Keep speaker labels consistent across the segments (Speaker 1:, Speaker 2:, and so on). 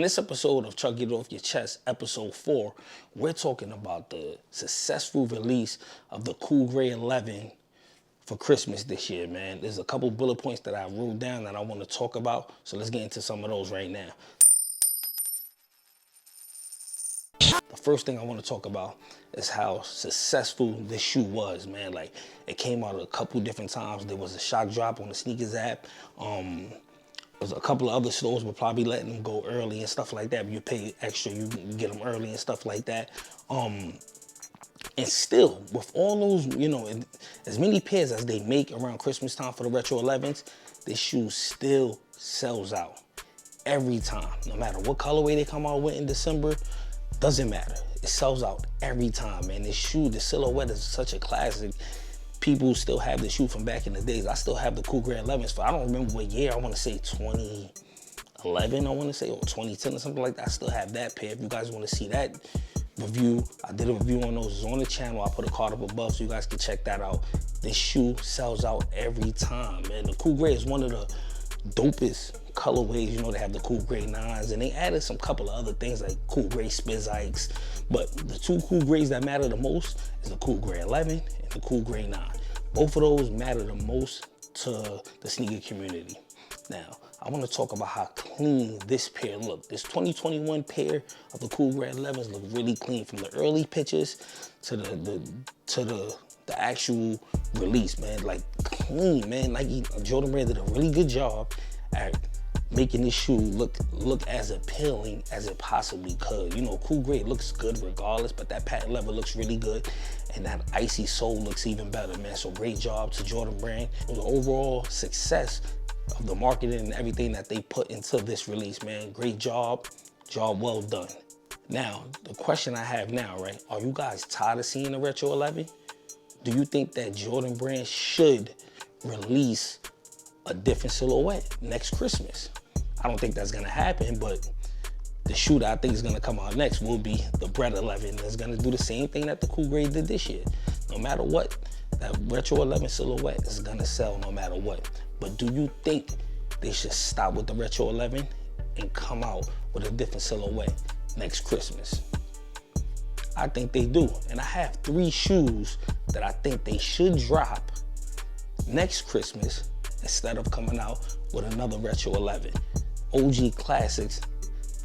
Speaker 1: In this episode of Chuck It Off Your Chest, episode 4, we're talking about the successful release of the Cool Grey 11 for Christmas this year, man. There's a couple bullet points that I wrote down that I want to talk about, so let's get into some of those right now. The first thing I want to talk about is how successful this shoe was, man. Like, it came out a couple different times. There was a shock drop on the sneakers app. There's a couple of other stores will probably letting them go early and stuff like that. But you pay extra, you can get them early and stuff like that. And still, with all those, as many pairs as they make around Christmas time for the Retro 11s, this shoe still sells out every time. No matter what colorway they come out with in December, doesn't matter. It sells out every time, man. This shoe, the silhouette is such a classic. People still have the shoe from back in the days. I still have the Cool Grey 11s for, I don't remember what year, I want to say 2011, I want to say, or 2010 or something like that. I still have that pair. If you guys want to see that review, I did a review on those. It's on the channel. I put a card up above so you guys can check that out. This shoe sells out every time, man. The Cool Grey is one of the dopest colorways. They have the Cool Grey 9s, and they added some couple of other things like Cool Grey Spizikes. But the two Cool Greys that matter the most is the Cool Grey 11 and the Cool Grey 9. Both of those matter the most to the sneaker community. Now, I want to talk about how clean this pair looked. This 2021 pair of the Cool Grey 11s look really clean, from the early pictures to the actual release, man. Like, clean, man. Nike, Jordan Brand did a really good job at making this shoe look as appealing as it possibly could. Cool Grey looks good regardless, but that patent leather looks really good, and that icy sole looks even better, man. So great job to Jordan Brand. The overall success of the marketing and everything that they put into this release, man. Great job well done. Now, the question I have now, right? Are you guys tired of seeing the Retro 11? Do you think that Jordan Brand should release a different silhouette next Christmas? I don't think that's gonna happen, but the shoe that I think is gonna come out next will be the Bread 11. It's gonna do the same thing that the Cool Grey did this year. No matter what, that Retro 11 silhouette is gonna sell no matter what. But do you think they should stop with the Retro 11 and come out with a different silhouette next Christmas? I think they do. And I have 3 shoes that I think they should drop next Christmas instead of coming out with another Retro 11. OG classics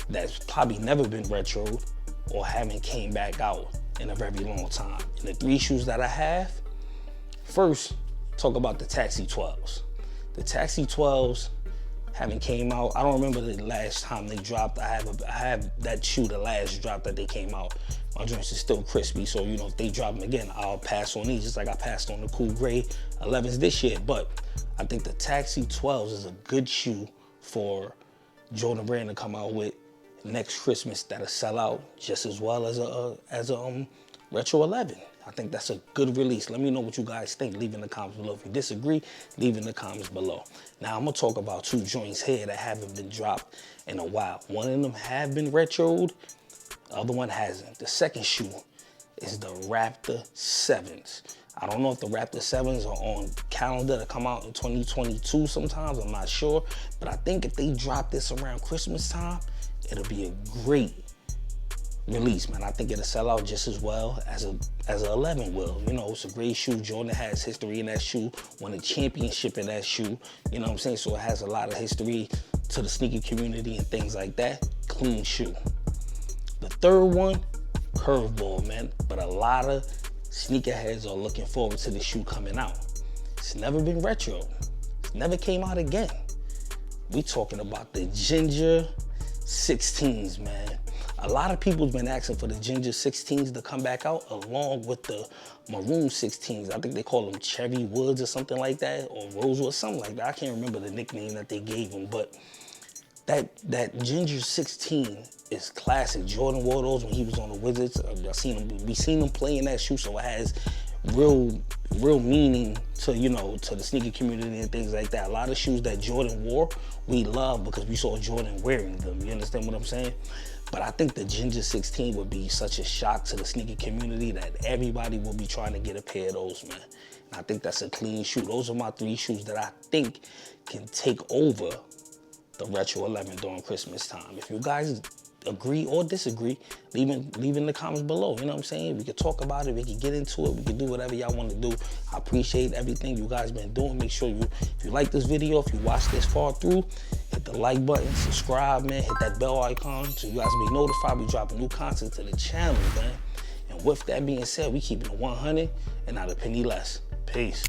Speaker 1: that's probably never been retroed or haven't came back out in a very long time. And the 3 shoes that I have, first, talk about the Taxi 12s. The Taxi 12s haven't came out. I don't remember the last time they dropped. I have that shoe, the last drop that they came out. My joints is still crispy, so if they drop them again, I'll pass on these, just like I passed on the Cool Grey 11s this year. But I think the Taxi 12s is a good shoe for Jordan Brand to come out with next Christmas that'll sell out just as well as a Retro 11. I think that's a good release. Let me know what you guys think. Leave in the comments below. If you disagree, leave in the comments below. Now, I'm going to talk about 2 joints here that haven't been dropped in a while. One of them have been retroed. The other one hasn't. The second shoe is the Raptor 7s. I don't know if the Raptor 7s are on calendar to come out in 2022 sometimes. I'm not sure. But I think if they drop this around Christmas time, it'll be a great release, man. I think it'll sell out just as well as an 11 will. It's a great shoe. Jordan has history in that shoe, won a championship in that shoe. You know what I'm saying? So it has a lot of history to the sneaker community and things like that. Clean shoe. The third one, curveball, man. But a lot of sneakerheads are looking forward to the shoe coming out. It's never been retro. It's never came out again. We talking about the Ginger 16s, man. A lot of people's been asking for the Ginger 16s to come back out along with the Maroon 16s. I think they call them Cherry Woods or something like that, or Rosewood, something like that. I can't remember the nickname that they gave them, but that Ginger 16 is classic. Jordan wore those when he was on the Wizards. We seen him playing that shoe, so it has real meaning to to the sneaker community and things like that. A lot of shoes that Jordan wore, we love because we saw Jordan wearing them. You understand what I'm saying? But I think the Ginger 16 would be such a shock to the sneaker community that everybody will be trying to get a pair of those, man. And I think that's a clean shoe. Those are my 3 shoes that I think can take over the Retro 11 during Christmas time. If you guys agree or disagree, leave in the comments below. You know what I'm saying? We could talk about it. We could get into it. We could do whatever y'all want to do. I appreciate everything you guys been doing. Make sure if you like this video, if you watch this far through, hit the like button, subscribe, man. Hit that bell icon so you guys be notified. We dropping new content to the channel, man. And with that being said, we keeping it 100 and not a penny less. Peace.